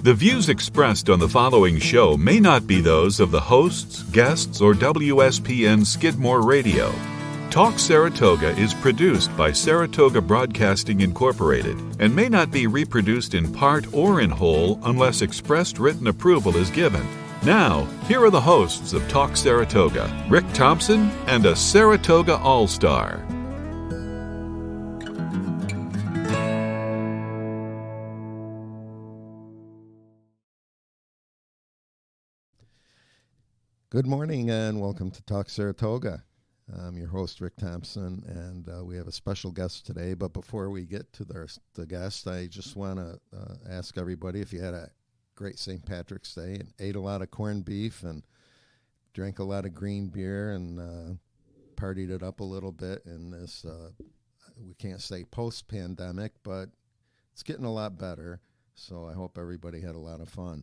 The views expressed on the following show may not be those of the hosts, guests, or WSPN Skidmore Radio. Talk Saratoga is produced by Saratoga Broadcasting Incorporated and may not be reproduced in part or in whole unless expressed written approval is given. Now, here are the hosts of Talk Saratoga, Rick Thompson and a Saratoga All-Star. Good morning and welcome to Talk Saratoga. I'm your host, Rick Thompson, and we have a special guest today. But before we get to the guest, I just want to ask everybody if you had a great St. Patrick's Day and ate a lot of corned beef and drank a lot of green beer and partied it up a little bit in this, we can't say post-pandemic, but it's getting a lot better. So I hope everybody had a lot of fun.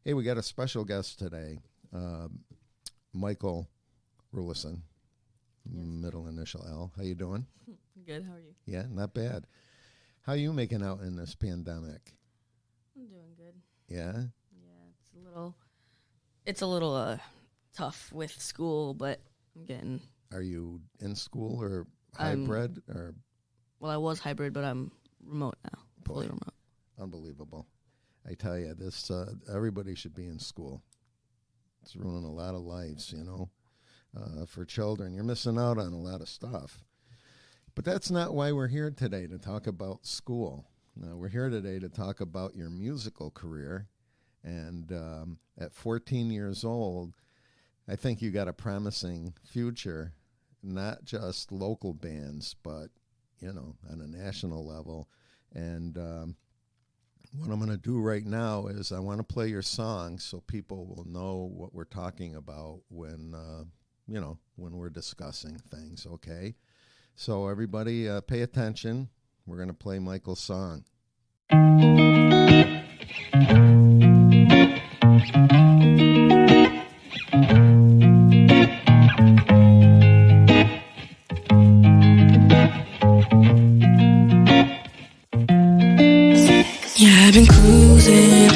Hey, we got a special guest today. Michael Rulison, middle initial L. How you doing? Good. How are you? Yeah, not bad. How you making out in this pandemic? I'm doing good. Yeah? Yeah, it's a little tough with school, but I'm getting. Are you in school or hybrid or? Well, I was hybrid, but I'm remote now. Fully remote. Unbelievable. I tell you, this everybody should be in school. It's ruining a lot of lives, you know, for children. You're missing out on a lot of stuff. But that's not why we're here today, to talk about school. We're here today to talk about your musical career. And at 14 years old, I think you got a promising future, not just local bands, but, you know, on a national level. And what I'm going to do right now is I want to play your song so people will know what we're talking about when, when we're discussing things, okay? So everybody pay attention. We're going to play Michael's song. Yeah, I've been cruising,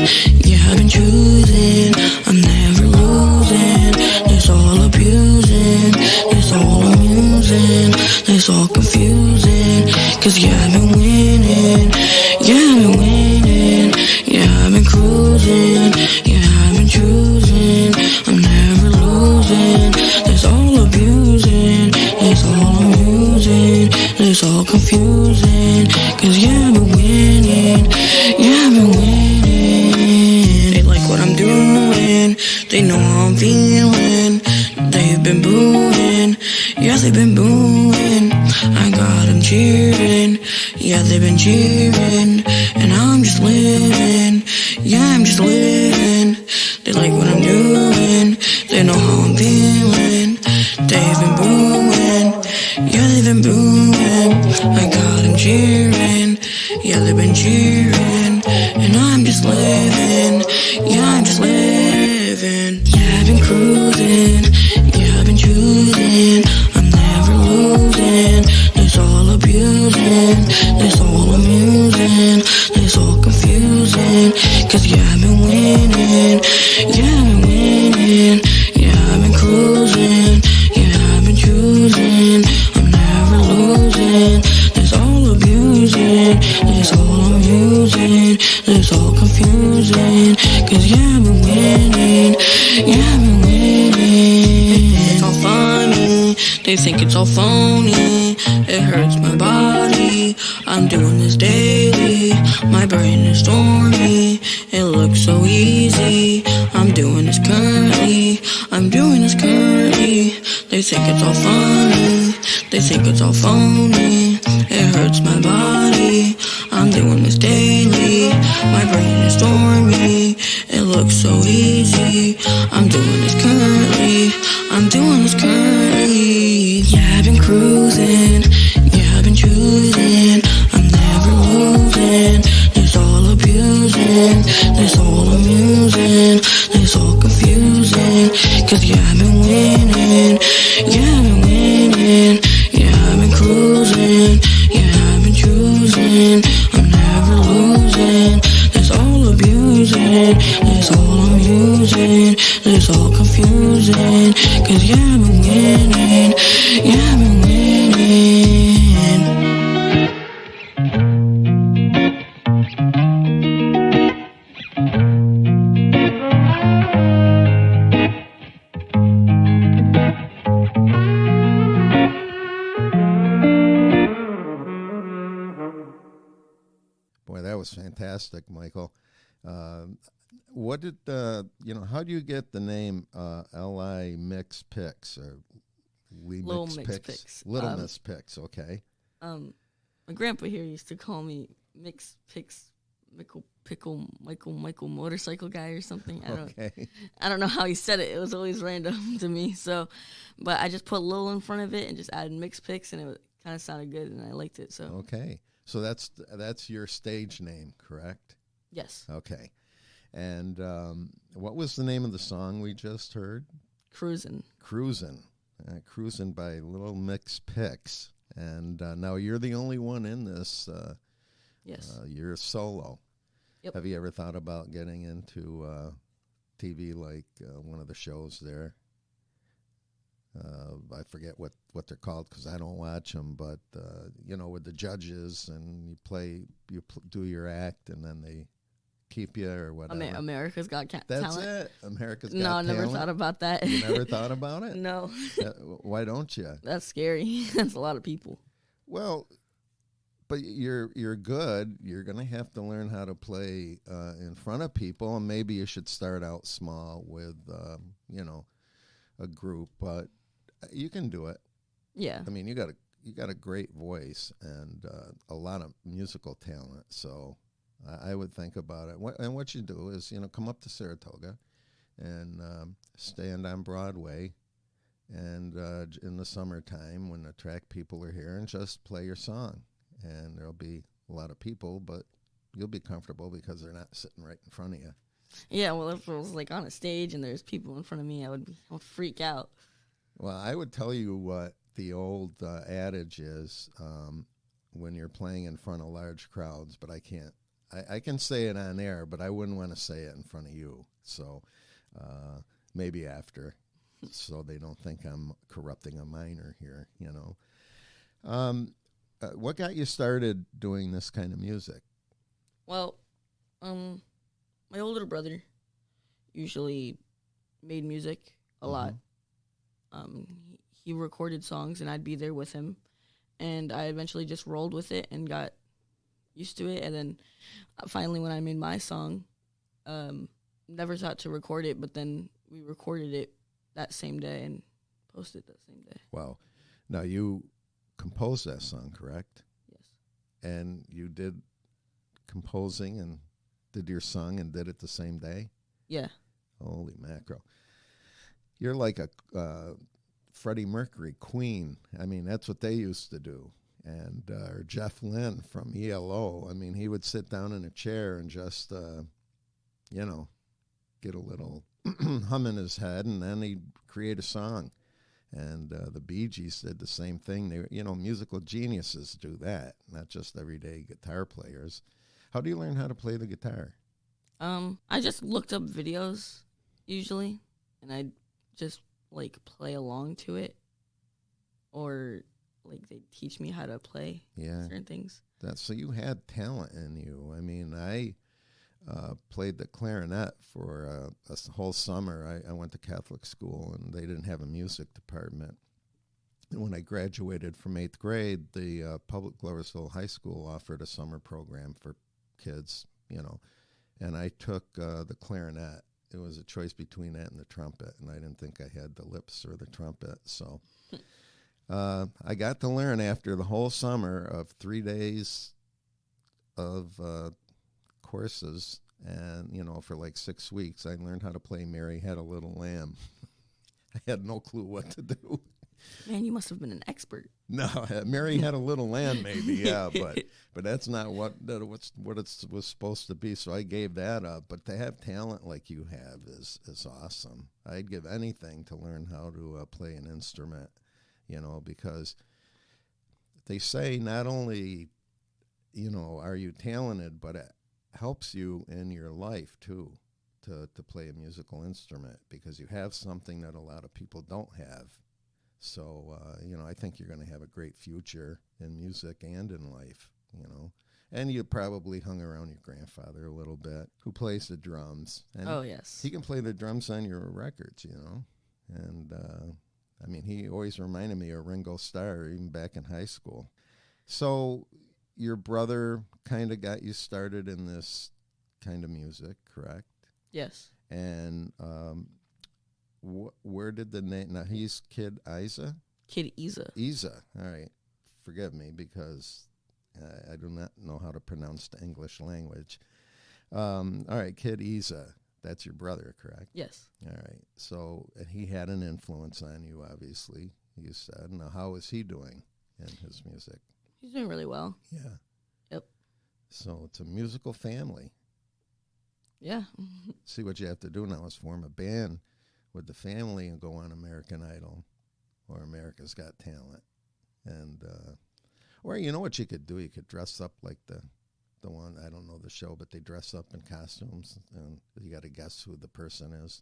yeah, I've been choosing, I'm never losing, it's all abusing, it's all amusing, it's all confusing, cause yeah, I've been winning, yeah, I've been winning, yeah, I've been cruising, yeah, I've been choosing, I'm never losing, it's all abusing, it's all amusing, it's all confusing, cause yeah, I've been winning. Yeah, I've been winning. They like what I'm doing. They know how I'm feeling. They've been booing. Yeah, they've been booing. I got them cheering. Yeah, they've been cheering. And I'm just living. Yeah, I'm just living. They like what I'm doing. They know how I'm feeling. They've been booing. Yeah, they've been booing. I got them cheering. Yeah, they've been cheering. And I'm just living. Yeah, I'm just living. Yeah, I've been cruising. Yeah, I've been choosing. I'm never losing. It's all abusing. It's all amusing. It's all confusing. Cause yeah, I've been winning. Yeah, I've been winning. Yeah, I've been cruising. Yeah, I've been choosing. I'm never losing. It's all abusing. It's all amusing. It's all confusing. Cause yeah, I've been winning. Yeah, I've been winning. It's all funny. They think it's all phony. It hurts my body. I'm doing this daily. My brain is stormy. It looks so easy. I'm doing this currently. I'm doing this currently. They think it's all funny. They think it's all phony. It hurts my body. I'm doing this daily. My brain is stormy. It looks so easy. I'm doing this currently. I'm doing this currently. Yeah, I've been cruising. Yeah, I've been choosing. I'm never losing. It's all abusing. It's all amusing. It's all confusing. Cause yeah, I've been winning. Yeah, I've been winning. Yeah, I've been cruising. Yeah, I've been choosing. I'm never losing. It's all abusing. using, that's all I'm using, that's all confusing, 'cause yeah, I've been winning, yeah, I've been winning. Boy, that was fantastic, Michael. What did how do you get the name Li Mix Picks or Little Mix Picks. Little Miss Picks, okay. My grandpa here used to call me Mix Picks, Michael motorcycle guy or something. I don't know how he said it. It was always random to me. So, but I just put Lil in front of it and just added Mix Picks, and it kind of sounded good, and I liked it. So okay, so that's your stage name, correct? Yes. Okay, and what was the name of the song we just heard? Cruisin'. Cruisin' by Little Mix Picks, and now you're the only one in this. Yes. You're solo. Yep. Have you ever thought about getting into TV like one of the shows there? I forget what they're called because I don't watch them, but with the judges and you do your act and then they keep you or whatever. America's Got Talent. That's it. America's Got No, I Talent. never thought about that. You never thought about it? No. Why don't you? That's scary. That's a lot of people. Well, but you're good. You're going to have to learn how to play in front of people, and maybe you should start out small with a group, but you can do it. Yeah. I mean, you got a great voice and a lot of musical talent, so I would think about it. And what you do is, come up to Saratoga and stand on Broadway, and in the summertime when the track people are here, and just play your song. And there'll be a lot of people, but you'll be comfortable because they're not sitting right in front of you. Yeah, well, if it was like on a stage and there's people in front of me, I would freak out. Well, I would tell you what the old adage is when you're playing in front of large crowds, but I can't. I can say it on air, but I wouldn't want to say it in front of you. So maybe after, so they don't think I'm corrupting a minor here, What got you started doing this kind of music? Well, my older brother usually made music a lot. He recorded songs, and I'd be there with him. And I eventually just rolled with it and got used to it. And then finally, when I made my song, never thought to record it, but then we recorded it that same day and posted that same day. Wow. Now, you composed that song, correct? Yes. And you did composing and did your song and did it the same day? Yeah. Holy mackerel. You're like a Freddie Mercury, Queen. I mean, that's what they used to do. And or Jeff Lynne from ELO. I mean, he would sit down in a chair and just, get a little hum in his head, and then he'd create a song. And the Bee Gees did the same thing. They, musical geniuses do that, not just everyday guitar players. How do you learn how to play the guitar? I just looked up videos usually, and I just play along to it, or they teach me how to play certain things. So you had talent in you. I mean, I played the clarinet for a whole summer. I went to Catholic school, and they didn't have a music department. And when I graduated from 8th grade, the public Gloversville High School offered a summer program for kids, and I took the clarinet. It was a choice between that and the trumpet, and I didn't think I had the lips or the trumpet, so I got to learn after the whole summer of 3 days of courses, and for 6 weeks I learned how to play Mary Had a Little Lamb. I had no clue what to do. Man, you must have been an expert. No, Mary Had a Little Lamb, maybe, yeah, but that's not what it was supposed to be. So I gave that up. But to have talent like you have is awesome. I'd give anything to learn how to play an instrument, because they say not only, are you talented, but helps you in your life too to play a musical instrument, because you have something that a lot of people don't have. So, I think you're going to have a great future in music and in life, And you probably hung around your grandfather a little bit, who plays the drums. And Oh, yes. he can play the drums on your records, And, he always reminded me of Ringo Starr, even back in high school. So your brother kind of got you started in this kind of music, correct? Yes. And where did the name... Now, he's Kid Isa? Kid Isa. Isa. All right. Forgive me, because I do not know how to pronounce the English language. All right, Kid Isa. That's your brother, correct? Yes. All right. So he had an influence on you, obviously, you said. Now, how is he doing in his music? He's doing really well. Yeah. Yep. So it's a musical family. Yeah. See, what you have to do now is form a band with the family and go on American Idol or America's Got Talent. And, or you know what you could do? You could dress up like the one, I don't know the show, but they dress up in costumes, and you got to guess who the person is.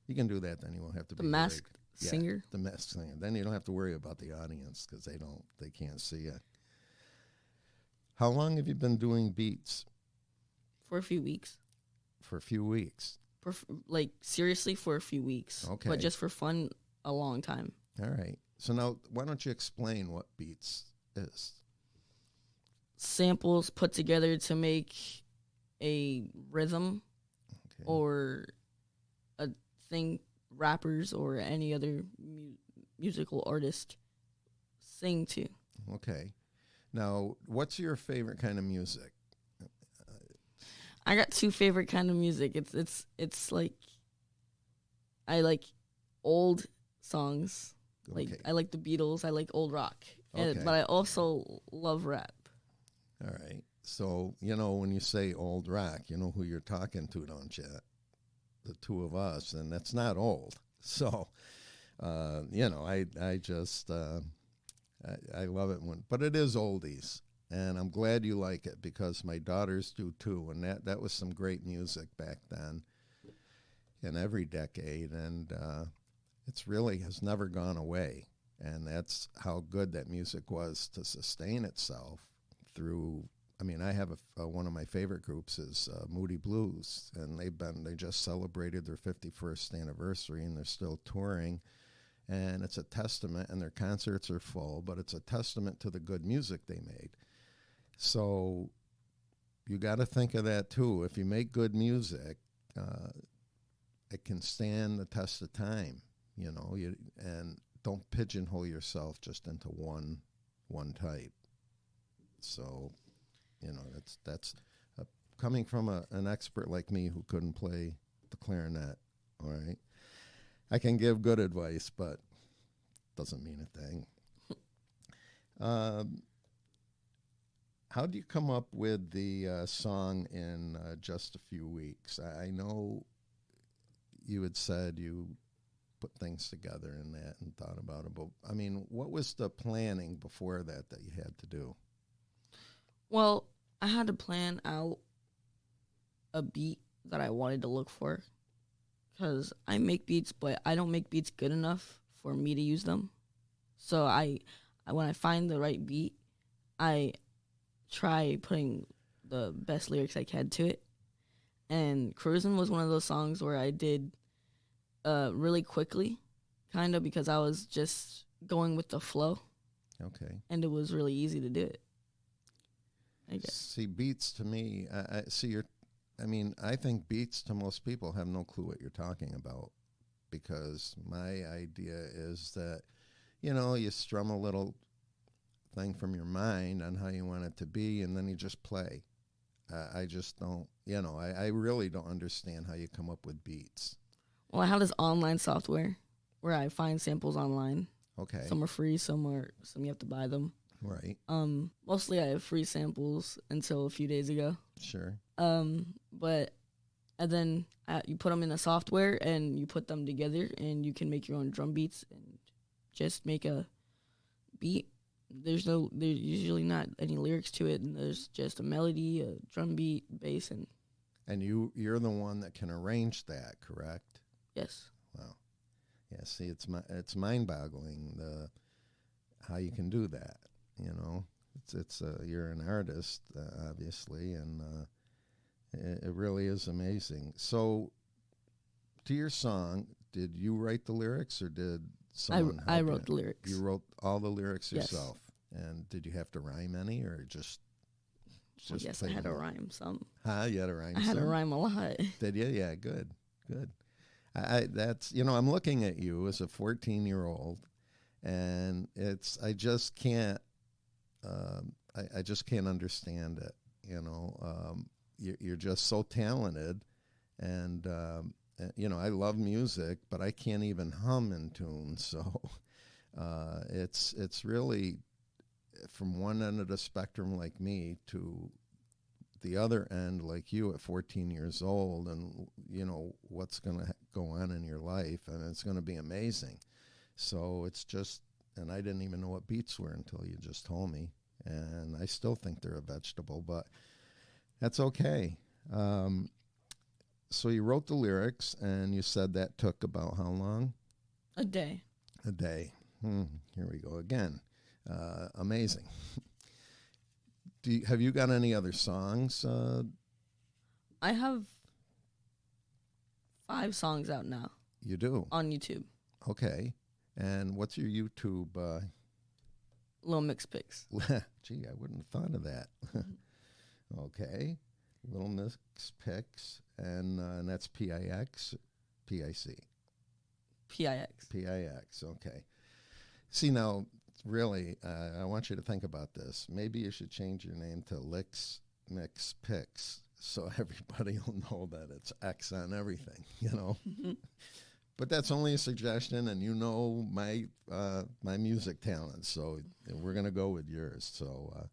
You can do that, then you won't have to be The Masked Singer? The Masked Singer. Then you don't have to worry about the audience, because they can't see you. How long have you been doing beats? For a few weeks. For a few weeks. Seriously, for a few weeks. Okay. But just for fun, a long time. All right. So now, why don't you explain what beats is? Samples put together to make a rhythm, Okay. or a thing rappers or any other musical artist sing to. Okay. Now, what's your favorite kind of music? I got two favorite kind of music. It's like, I like old songs. Like, Okay. I like the Beatles. I like old rock. Okay. But I also love rap. All right. So, when you say old rock, you know who you're talking to, don't you? The two of us, and that's not old. So, I just, I love it but it is oldies. And I'm glad you like it, because my daughters do too. And that was some great music back then, in every decade. And it's really has never gone away. And that's how good that music was to sustain itself through. I have one of my favorite groups is Moody Blues, and they just celebrated their 51st anniversary, and they're still touring. And it's a testament, and their concerts are full, but it's a testament to the good music they made. So you got to think of that too. If you make good music, it can stand the test of time, and don't pigeonhole yourself just into one type. So, that's coming from an expert like me who couldn't play the clarinet. All right, I can give good advice, but doesn't mean a thing. How do you come up with the song in just a few weeks? I know you had said you put things together in that and thought about it, but what was the planning before that you had to do? Well, I had to plan out a beat that I wanted to look for, because I make beats, but I don't make beats good enough for me to use them. So when I find the right beat, I try putting the best lyrics I can to it. And Cruisin' was one of those songs where I did really quickly, kind of, because I was just going with the flow. Okay. And it was really easy to do it, I guess. See, beats to me, I think beats to most people have no clue what you're talking about, because my idea is that, you strum a little thing from your mind on how you want it to be, and then you just play. I just don't, I really don't understand how you come up with beats. Well, I have this online software where I find samples online. Okay. Some are free, some you have to buy them. Right. Mostly I have free samples until a few days ago. Sure. And then you put them in the software and you put them together, and you can make your own drum beats and just make a beat there's usually not any lyrics to it, and there's just a melody, a drum beat, bass, and And you're the one that can arrange that, correct? yes. Wow. Yeah, see, it's mind-boggling how you can do that, you know. It's you're an artist, obviously, and it really is amazing. So, to your song, did you write the lyrics or did someone I help wrote you? the lyrics. You wrote all the lyrics Yes. yourself. And did you have to rhyme any or just Yes, I play had to them? rhyme some. Huh? You had to rhyme I had to some? rhyme a lot. Did you? Yeah, good. That's, I'm looking at you as a 14-year-old, and I just can't I just can't understand it. You're just so talented, and I love music, but I can't even hum in tune. So it's really from one end of the spectrum like me to the other end like you at 14 years old, and what's going to go on in your life, and it's going to be amazing. So it's just, and I didn't even know what beets were until you just told me, and I still think they're a vegetable, but that's okay. So you wrote the lyrics, and you said that took about how long? A day. A day. Here we go again. Amazing. Have you got any other songs? I have 5 songs out now You do? on YouTube. Okay. And what's your YouTube? Little Mix Picks. Gee, I wouldn't have thought of that. Okay. Little Mix Picks. And that's P-I-X, P-I-C. P-I-X. P-I-X, okay. See, now, really, I want you to think about this. Maybe you should change your name to Licks Mix Picks so everybody will know that it's X on everything, But that's only a suggestion, and my my music talent, so we're going to go with yours. So, all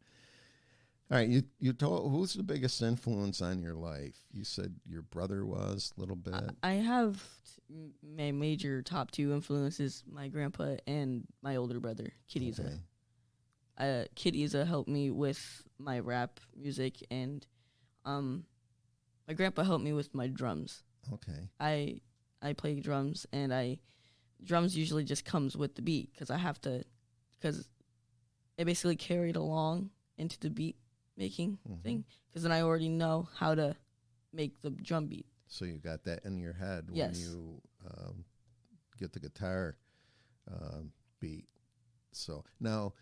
right, you told, who's the biggest influence on your life? You said your brother was a little bit. I have my major top 2 influences, my grandpa and my older brother, Kiddiza. Okay. Kiddiza helped me with my rap music, and my grandpa helped me with my drums. Okay. I play drums, and drums usually just comes with the beat because it basically carried along into the beat making thing, because then I already know how to make the drum beat. So you got that in your head when Yes. you get the guitar beat. So now,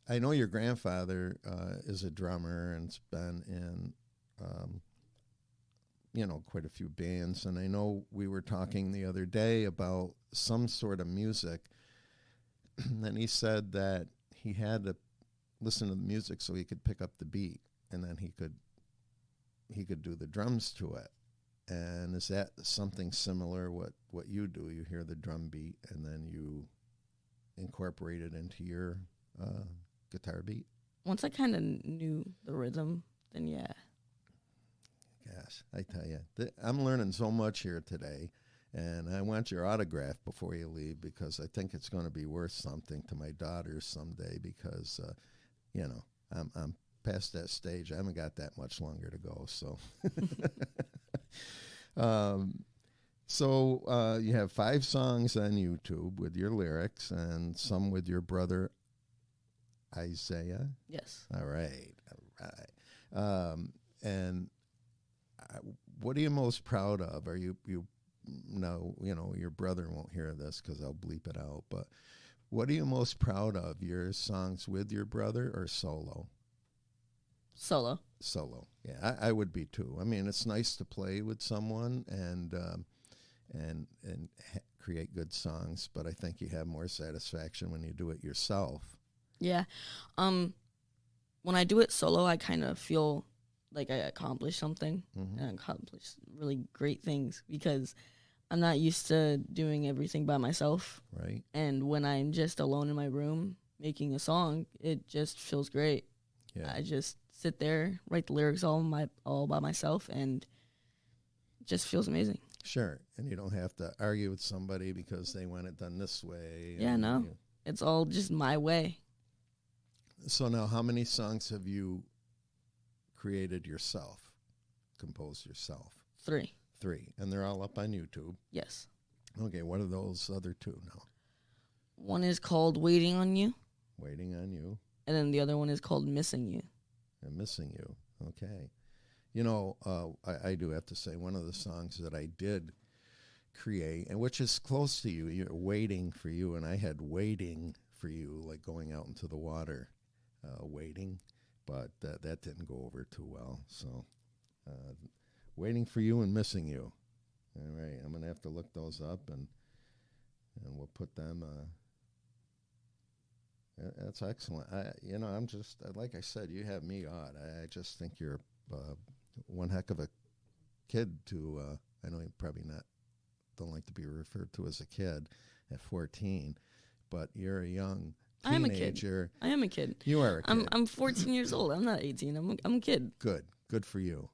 I know your grandfather is a drummer and's been in, quite a few bands. And I know we were talking the other day about some sort of music, and he said that he had to listen to the music so he could pick up the beat, and then he could do the drums to it. And is that something similar what you do? You hear the drum beat and then you incorporate it into your guitar beat? Once I kind of knew the rhythm, then yeah. Gosh, I tell you, I'm learning so much here today, and I want your autograph before you leave, because I think it's going to be worth something to my daughters someday, because, I'm past that stage. I haven't got that much longer to go, so. So you have 5 songs on YouTube with your lyrics and some with your brother Isaiah. Yes. All right. And what are you most proud of? Are you no, your brother won't hear this because I'll bleep it out, but what are you most proud of? Your songs with your brother or solo? Solo. Solo. Yeah, I would be too. I mean, it's nice to play with someone and create good songs, but I think you have more satisfaction when you do it yourself. Yeah. When I do it solo, I kind of feel like I accomplished something, and I accomplished really great things, because I'm not used to doing everything by myself. Right. And when I'm just alone in my room making a song, it just feels great. Yeah. I just sit there, write the lyrics all by myself, and it just feels amazing. Sure. And you don't have to argue with somebody because they want it done this way. Yeah, no. It's all just my way. So now, how many songs have you created yourself, composed yourself? 3. 3, and they're all up on YouTube. Yes. Okay, what are those other 2 now? One is called Waiting on You, Waiting on You and then the other one is called Missing You. and Missing You. Okay. You know, I do have to say, one of the songs that I did create, and which is close to you, you're Waiting for You, and I had Waiting for You, like going out into the water, waiting, but that didn't go over too well. So, Waiting for You and Missing You. All right, I'm going to have to look those up, and we'll put them. That's excellent. I'm just, like I said, you have me awed. I just think you're one heck of a kid to, I know you probably don't like to be referred to as a kid at 14, but you're a young teenager. I am a kid. You are a kid. I'm 14 years old. I'm not 18. I'm a kid. Good for you.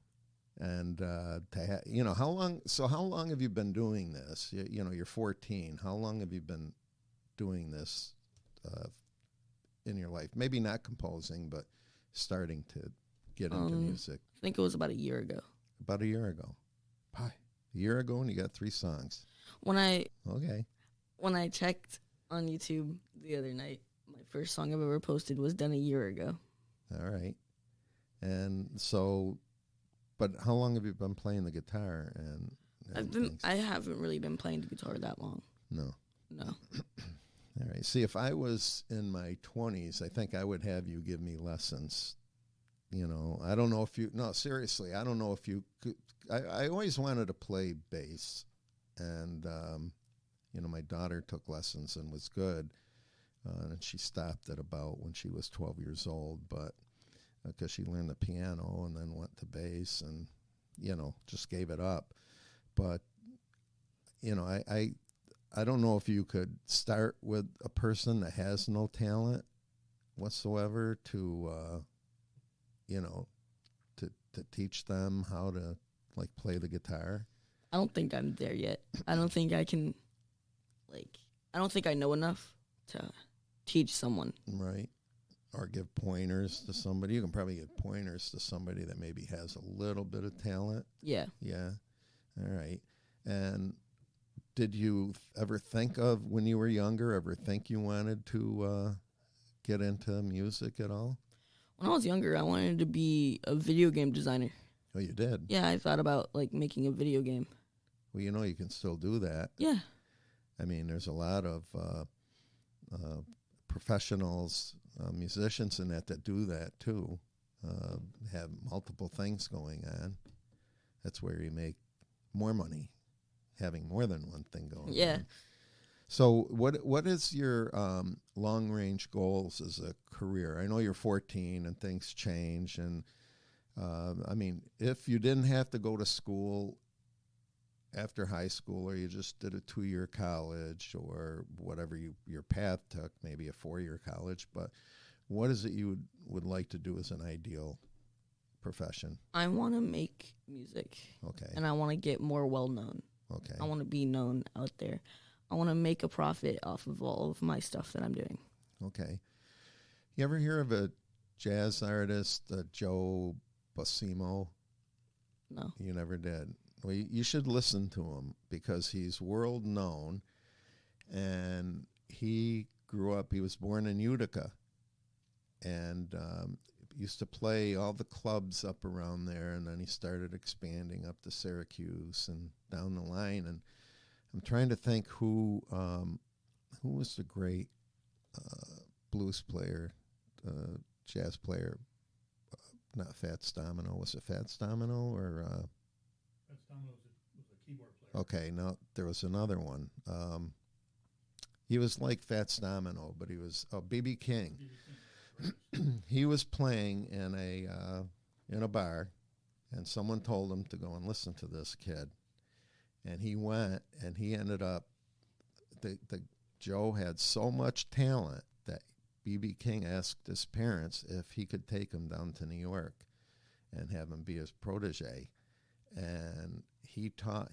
And how long have you been doing this? You're 14. How long have you been doing this in your life? Maybe not composing, but starting to get into music. I think it was about a year ago. About a year ago. Pie. A year ago, and you got 3 songs. When I checked on YouTube the other night, my first song I've ever posted was done a year ago. All right. And so, but how long have you been playing the guitar? I haven't really been playing the guitar that long. No. No. All right. See, if I was in my 20s, I think I would have you give me lessons. I don't know if you, no, seriously, I don't know if you could. I always wanted to play bass. And, my daughter took lessons and was good. And she stopped at about when she was 12 years old, but because she learned the piano and then went to bass and, just gave it up. But, I don't know if you could start with a person that has no talent whatsoever to teach them how to play the guitar. I don't think I'm there yet. I don't think I can, I don't think I know enough to teach someone. Right. Or give pointers to somebody. You can probably give pointers to somebody that maybe has a little bit of talent. Yeah. Yeah. All right. And did you ever think of, when you were younger, you wanted to get into music at all? When I was younger, I wanted to be a video game designer. Oh, you did? Yeah, I thought about making a video game. Well, you can still do that. Yeah. I mean, there's a lot of professionals, musicians in that do that too. Have multiple things going on. That's where you make more money, having more than one thing going on. So what is your long-range goals as a career? I know you're 14 and things change. And, if you didn't have to go to school after high school, or you just did a 2-year college, or whatever your path took, maybe a 4-year college, but what is it you would like to do as an ideal profession? I want to make music. Okay. And I want to get more well-known. Okay. I want to be known out there. I want to make a profit off of all of my stuff that I'm doing. Okay. You ever hear of a jazz artist, Joe Bossimo? No. You never did. Well, you should listen to him because he's world known, and he was born in Utica, and used to play all the clubs up around there, and then he started expanding up to Syracuse and down the line. And I'm trying to think who was the great blues player, jazz player, not Fats Domino. Was it Fats Domino or? Fats Domino was a keyboard player. Okay, no, there was another one. He was like Fats Domino, but he was B.B. King. He was playing in a bar, and someone told him to go and listen to this kid. And he went, and he ended up, Joe had so much talent that B.B. King asked his parents if he could take him down to New York and have him be his protege. And he taught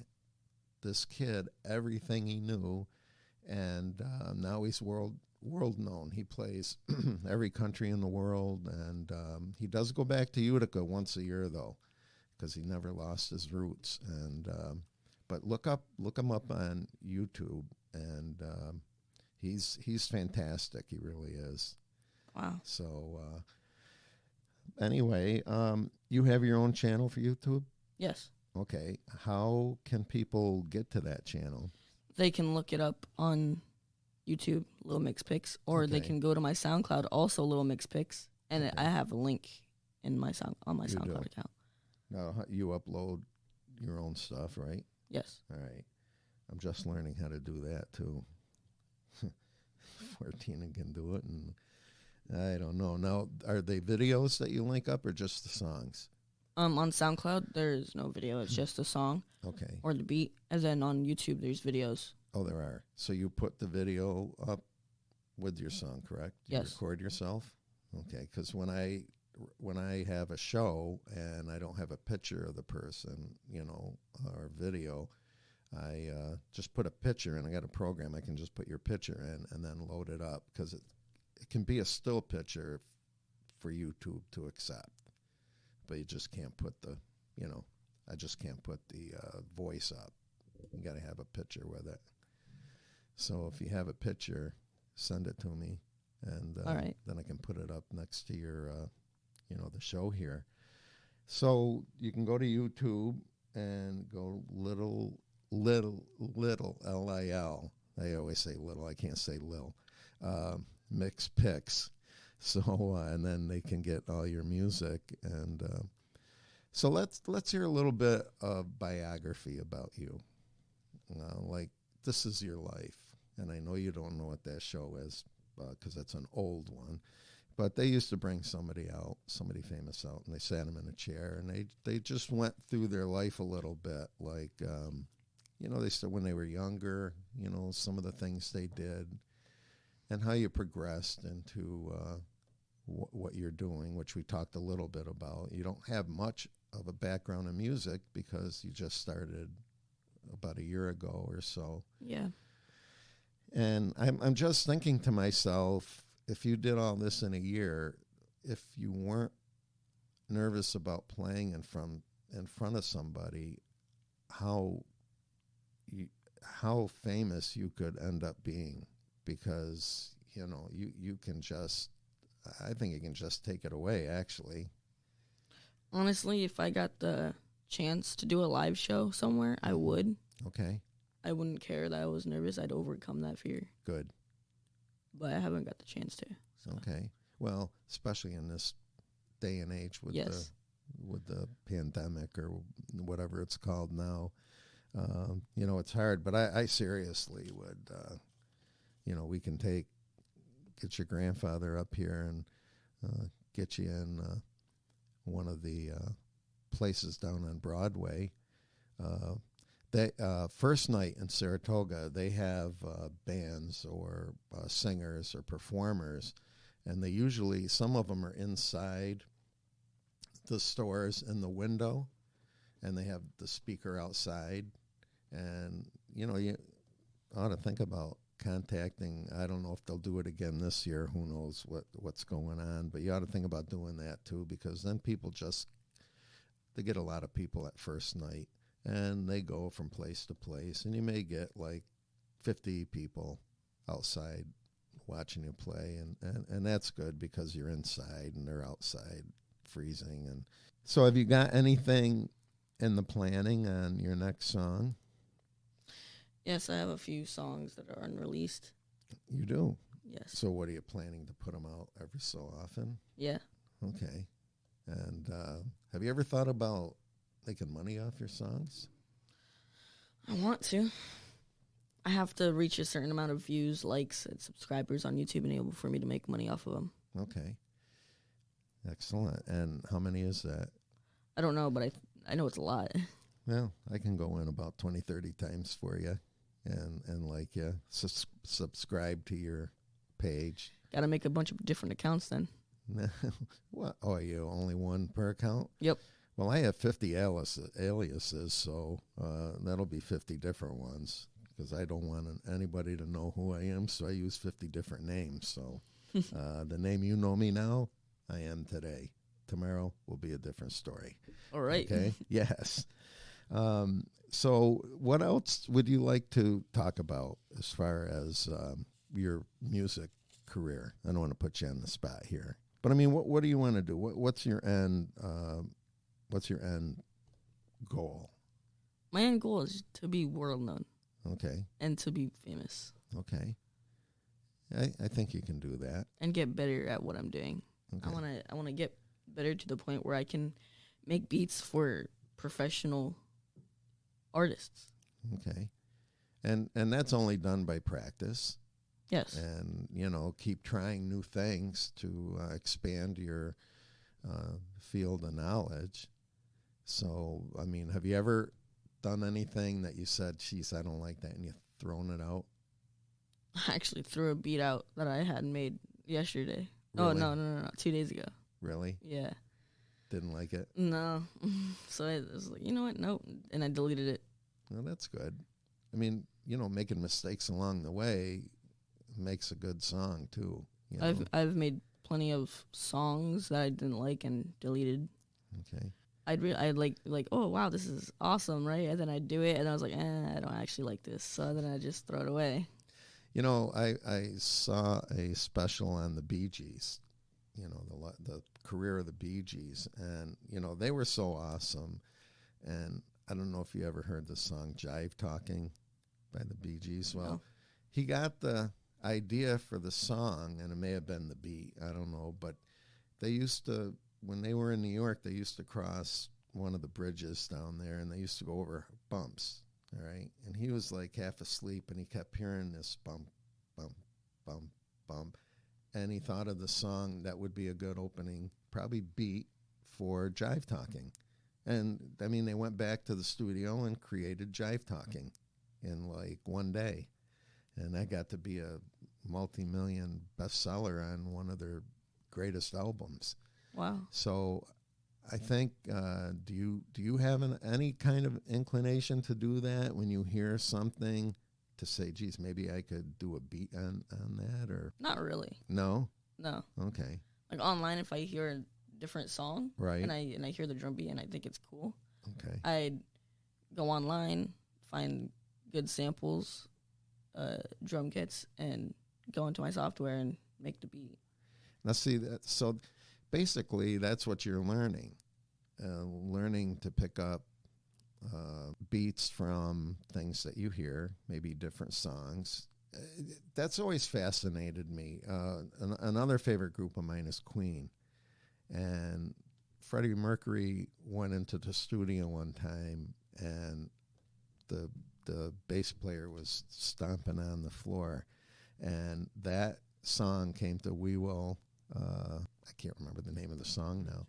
this kid everything he knew, and now he's world world known. He plays every country in the world, and he does go back to Utica once a year though, because he never lost his roots. And but look him up on YouTube, and he's fantastic. He really is. Wow. So anyway, you have your own channel for YouTube? Yes. Okay. How can people get to that channel? They can look it up on YouTube, Little Mix Picks, or they Okay. can go to my SoundCloud, also Little Mix Picks, and Okay. I have a link in my SoundCloud do. account. Now, you upload your own stuff, right? Yes. All right. I'm just learning how to do that, too. 14 can do it, and I don't know. Now, are they videos that you link up or just the songs? On SoundCloud, there's no video. It's just a song Okay. or the beat. And then on YouTube, there's videos. Oh, there are. So you put the video up with your song, correct? You Yes. record yourself? Okay, because when I have a show and I don't have a picture of the person, or video, I just put a picture, and I got a program. I can just put your picture in and then load it up, because it can be a still picture for YouTube to accept. But you just can't put I just can't put the voice up. You got to have a picture with it. So if you have a picture, send it to me, and All right. then I can put it up next to your, the show here. So you can go to YouTube and go little Lil. I always say little. I can't say Lil. Mix Picks. So and then they can get all your music, and so let's hear a little bit of biography about you. Like, this is your life, and I know you don't know what that show is because that's an old one, but they used to bring somebody famous out, and they sat them in a chair, and they just went through their life a little bit, like they said when they were younger, some of the things they did, and how you progressed into what you're doing, which we talked a little bit about. You don't have much of a background in music because you just started about a year ago or so. Yeah. And I'm just thinking to myself, if you did all this in a year, if you weren't nervous about playing in front of somebody, how famous you could end up being, because you can just, I think you can just take it away, actually. Honestly, if I got the chance to do a live show somewhere, I would. Okay, I wouldn't care that I was nervous. I'd overcome that fear. good. But I haven't got the chance to. So. Okay, well, especially in this day and age with Yes. the pandemic or whatever it's called now, it's hard. But I seriously would, we can get your grandfather up here and get you in one of the places down on Broadway. They first night in Saratoga, they have bands or singers or performers, and they usually, some of them are inside the stores in the window, and they have the speaker outside, and you ought to think about contacting. I don't know if they'll do it again this year. Who knows what's going on, but you ought to think about doing that too, because then they get a lot of people at first night, and they go from place to place, and you may get like 50 people outside watching you play, and that's good because you're inside and they're outside freezing. And so have you got anything in the planning on your next song? Yes, I have a few songs that are unreleased. You do? Yes. So what are you planning to put them out every so often? Yeah. Okay. And have you ever thought about making money off your songs? I want to. I have to reach a certain amount of views, likes, and subscribers on YouTube in order for me to make money off of them. Okay. Excellent. And how many is that? I don't know, but I know it's a lot. Well, I can go in about 20, 30 times for you and like you. Subscribe to your page. Got to make a bunch of different accounts then. What? Oh, you only one per account? Yep. Well, I have 50 aliases, so that'll be 50 different ones because I don't want anybody to know who I am, so I use 50 different names. So the name you know me now, I am today. Tomorrow will be a different story. All right. Okay? Yes. So what else would you like to talk about as far as your music career? I don't want to put you on the spot here. But I mean, what do you want to do? What's your end goal? My end goal is to be world known. Okay. And to be famous. Okay. I think you can do that. And get better at what I'm doing. Okay. I wanna get better to the point where I can make beats for professional artists. Okay. And that's only done by practice. Yes. And, keep trying new things to expand your field of knowledge. So, I mean, have you ever done anything that you said, geez, I don't like that, and you've thrown it out? I actually threw a beat out that I had made yesterday. Really? Oh, no, 2 days ago. Really? Yeah. Didn't like it? No. So I was like, you know what? Nope. And I deleted it. Well, that's good. I mean, making mistakes along the way makes a good song, too. I've made plenty of songs that I didn't like and deleted. Okay. I'd like, oh, wow, this is awesome, right? And then I'd do it, and I was like, I don't actually like this. So then I just throw it away. I saw a special on the Bee Gees, the career of the Bee Gees, and, they were so awesome. And I don't know if you ever heard the song Jive Talking by the Bee Gees. Well, No. He got the idea for the song, and it may have been the beat, I don't know, but they used to, when they were in New York, they used to cross one of the bridges down there, and they used to go over bumps, all right? And he was like half asleep, and he kept hearing this bump, bump, bump, bump, and he thought of the song that would be a good opening, probably beat for Jive Talking. And, I mean, they went back to the studio and created Jive Talking in, like, one day. And that got to be a multi-million bestseller on one of their greatest albums. Wow. So I think, do you have any kind of inclination to do that when you hear something to say, geez, maybe I could do a beat on that? Or Not really. No? No. Okay. Like online, if I hear a different song, Right. and I hear the drum beat and I think it's cool, Okay. I'd go online, find good samples, drum kits, and go into my software and make the beat. Now, see, so basically that's what you're learning. Learning to pick up beats from things that you hear, maybe different songs. That's always fascinated me. Another favorite group of mine is Queen. And Freddie Mercury went into the studio one time, and the bass player was stomping on the floor. And that song came to We Will, I can't remember the name of the song now.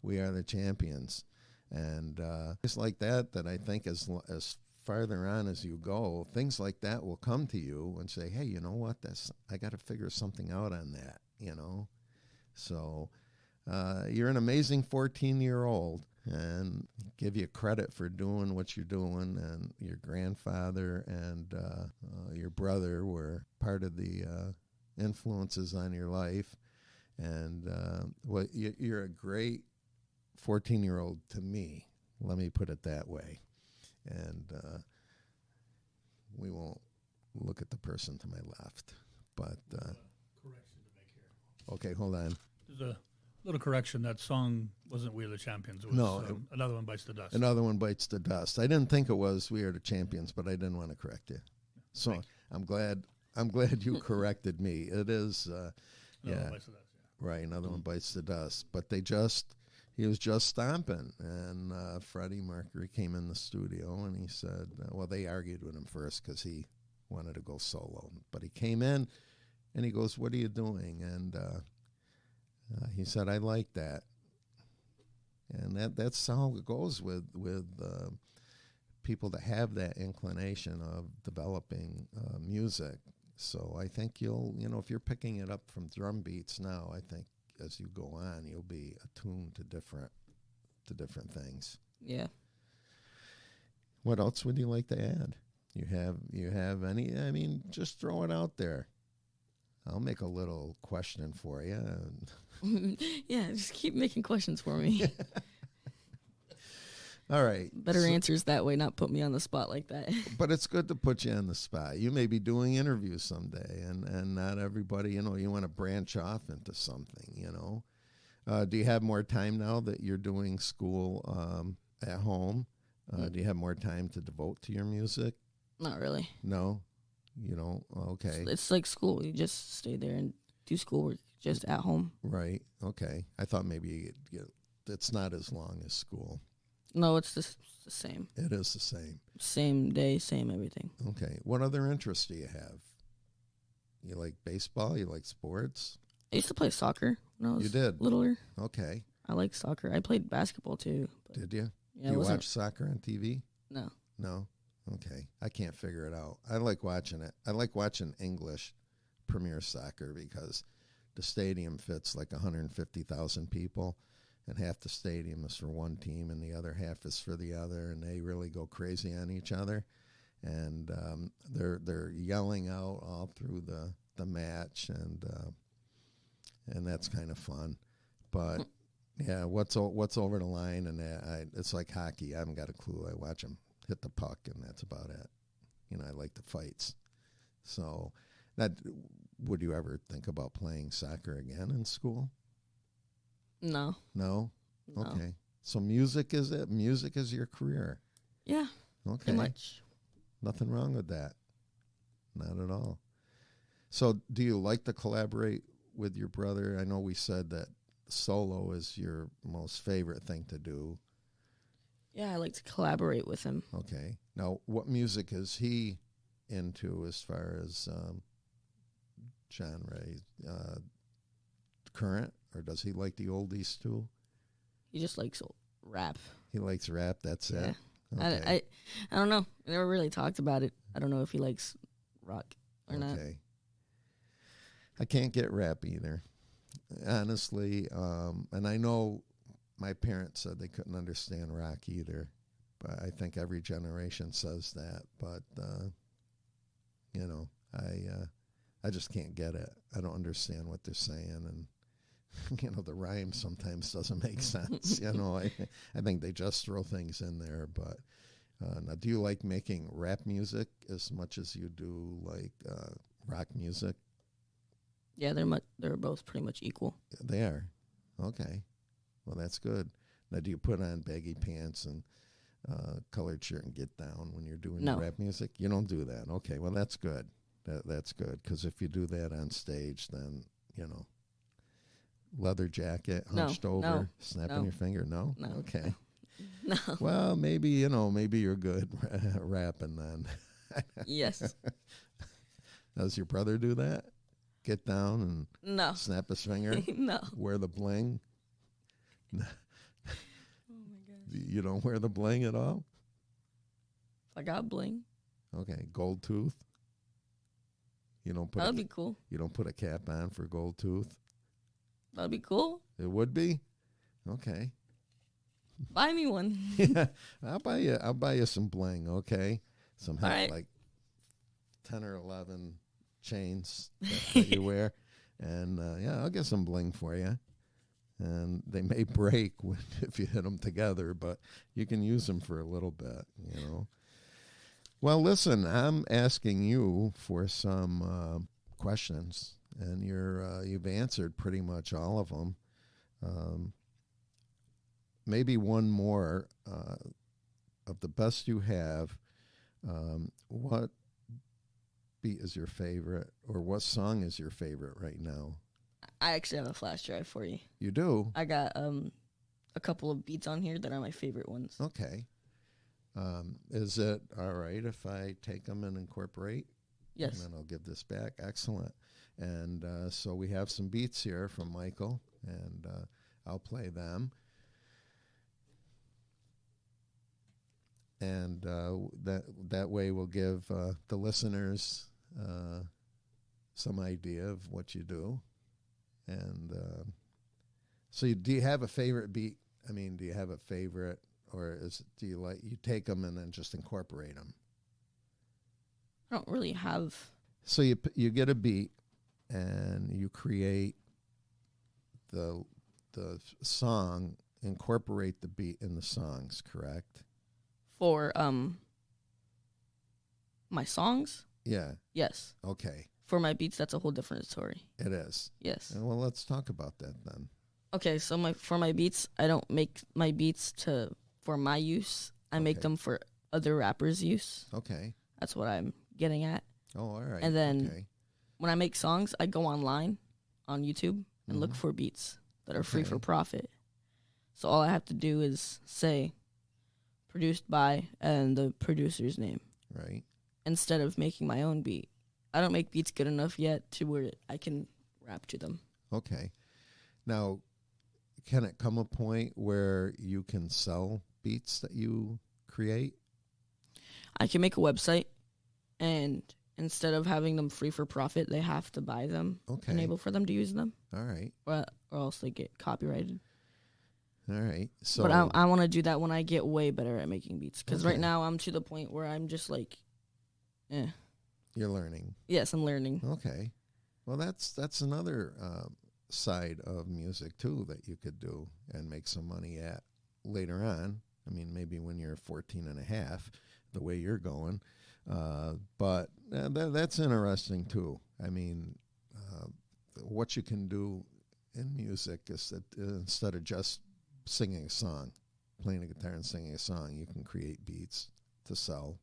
We Are the Champions. And it's like that I think as farther on as you go, things like that will come to you and say, hey, you know what, I got to figure something out on that, So you're an amazing 14-year-old, and give you credit for doing what you're doing. And your grandfather and your brother were part of the influences on your life. And you're a great 14-year-old to me. Let me put it that way. And we won't look at the person to my left. But Correction to make here. okay, hold on. There's a little correction. That song wasn't "We Are the Champions." It was No, Another One Bites the Dust. Another One Bites the Dust. I didn't think it was We Are the Champions, but I didn't want to correct you. So Thank you. I'm glad you corrected me. It is Another yeah. One Bites the Dust, yeah. Right, Another One Bites the Dust. But he was just stomping, and Freddie Mercury came in the studio, and he said, well, they argued with him first because he wanted to go solo. But he came in, and he goes, what are you doing? And he said, I like that. And that's how it goes with people that have that inclination of developing music. So I think if you're picking it up from drum beats now, I think as you go on, you'll be attuned to different things. Yeah. What else would you like to add? You have any? I mean, just throw it out there. I'll make a little question for you. Yeah, just keep making questions for me. All right. Better answers that way, not put me on the spot like that. But it's good to put you on the spot. You may be doing interviews someday, and not everybody, you want to branch off into something, Do you have more time now that you're doing school at home? Do you have more time to devote to your music? Not really. No? You don't? Okay. It's like school. You just stay there and do schoolwork just at home. Right. Okay. I thought maybe it's not as long as school. No, it's the same. It is the same. Same day, same everything. Okay. What other interests do you have? You like baseball? You like sports? I used to play soccer when I was littler. Okay. I like soccer. I played basketball too. Did you? Yeah, Do you watch soccer on TV? No. No? Okay. I can't figure it out. I like watching it. I like watching English Premier Soccer because the stadium fits like 150,000 people, and half the stadium is for one team and the other half is for the other, and they really go crazy on each other. And they're yelling out all through the match, and that's kind of fun. But yeah, what's over the line, and it's like hockey. I haven't got a clue. I watch them hit the puck, and that's about it. I like the fights. So, would you ever think about playing soccer again in school? No. No? Okay. So music is it? Music is your career? Yeah. Okay. Pretty much. Nothing wrong with that. Not at all. So do you like to collaborate with your brother? I know we said that solo is your most favorite thing to do. Yeah, I like to collaborate with him. Okay. Now, what music is he into as far as genre? Current, or does he like the oldies too? He just likes rap. He likes rap, that's Yeah. it? Okay. I don't know. We never really talked about it. I don't know if he likes rock or not. Okay. I can't get rap either, honestly. And I know my parents said they couldn't understand rock either, but I think every generation says that. But I just can't get it. I don't understand what they're saying, and the rhyme sometimes doesn't make sense. I think they just throw things in there. But now, do you like making rap music as much as you do like rock music? Yeah, they're both pretty much equal. They are. Okay. Well, that's good. Now, do you put on baggy pants and colored shirt and get down when you're doing No. rap music? You don't do that. Okay. Well, that's good. That's good, because if you do that on stage, then leather jacket, hunched over, snapping your finger. No. No. Okay. No. Well, maybe maybe you're good rapping then. Yes. Does your brother do that? Get down and No. snap his finger? No. Wear the bling? Oh my gosh. You don't wear the bling at all? If I got bling, Okay, gold tooth. You don't put that would be cool. you don't put a cap on for gold tooth. That'd be cool. It would be. Okay. Buy me one. Yeah, I'll buy you some bling. Okay, some All right. like 10 or 11 chains that you wear, and I'll get some bling for you. And they may break if you hit them together, but you can use them for a little bit. Well, listen, I'm asking you for some questions, and you've answered pretty much all of them. Maybe one more of the best you have. What beat is your favorite, or what song is your favorite right now? I actually have a flash drive for you. You do? I got a couple of beats on here that are my favorite ones. Okay. Is it all right if I take them and incorporate? Yes. And then I'll give this back. Excellent. And so we have some beats here from Michael, and I'll play them. And that way we'll give the listeners some idea of what you do. And so do you have a favorite beat? I mean, do you have a favorite, or do you take them and then just incorporate them? I don't really have. So you get a beat and you create the song, incorporate the beat in the songs, correct? For my songs? Yeah. Yes. Okay. For my beats, that's a whole different story. It is. Yes. Well, let's talk about that then. Okay, so for my beats, I don't make my beats for my use. I make them for other rappers' use. Okay. That's what I'm getting at. Oh, all right. And then when I make songs, I go online on YouTube and look for beats that are free for profit. So all I have to do is say produced by and the producer's name. Right. Instead of making my own beat. I don't make beats good enough yet to where I can rap to them. Okay. Now, can it come a point where you can sell beats that you create? I can make a website, and instead of having them free for profit, they have to buy them, enable for them to use them. All right. Or else they get copyrighted. All right. So, but I want to do that when I get way better at making beats. Because right now I'm to the point where I'm just like, You're learning. Yes, I'm learning. Okay. Well, that's another side of music, too, that you could do and make some money at later on. I mean, maybe when you're 14 and a half, the way you're going. But that's interesting, too. I mean, what you can do in music is that instead of just singing a song, playing a guitar and singing a song, you can create beats to sell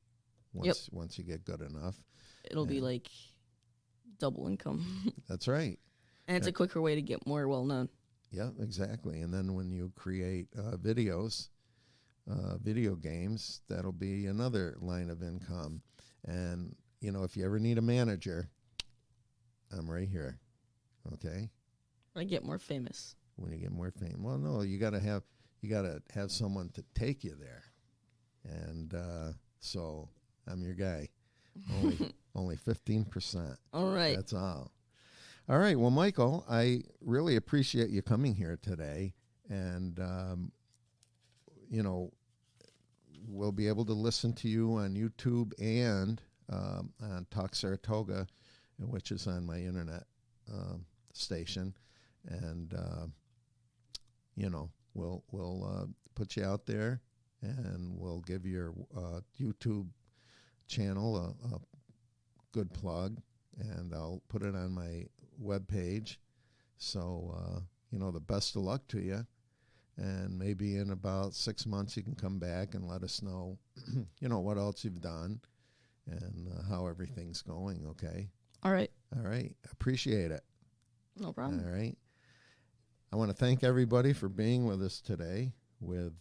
once you get good enough. It'll be like double income. That's right. And it's a quicker way to get more well-known. Yeah, exactly. And then when you create videos, video games, that'll be another line of income. And, if you ever need a manager, I'm right here. Okay? When I get more famous. When you get more fame. Well, no, you gotta have someone to take you there. And so I'm your guy. Only 15%. All right. That's all. All right. Well, Michael, I really appreciate you coming here today. And, we'll be able to listen to you on YouTube and on Talk Saratoga, which is on my internet station. And, we'll put you out there, and we'll give your YouTube channel a good plug, and I'll put it on my webpage. So, the best of luck to you. And maybe in about 6 months you can come back and let us know, what else you've done and how everything's going, okay? All right. All right. Appreciate it. No problem. All right. I want to thank everybody for being with us today with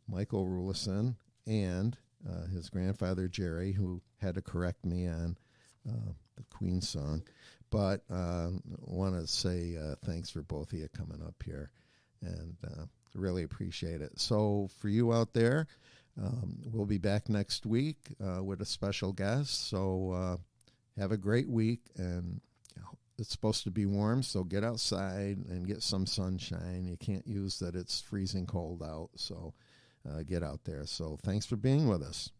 Michael Rulison and his grandfather, Jerry, who had to correct me on the Queen song. But I want to say thanks for both of you coming up here, and really appreciate it. So for you out there, we'll be back next week with a special guest. So have a great week, and it's supposed to be warm, so get outside and get some sunshine. You can't use that it's freezing cold out, so get out there. So thanks for being with us.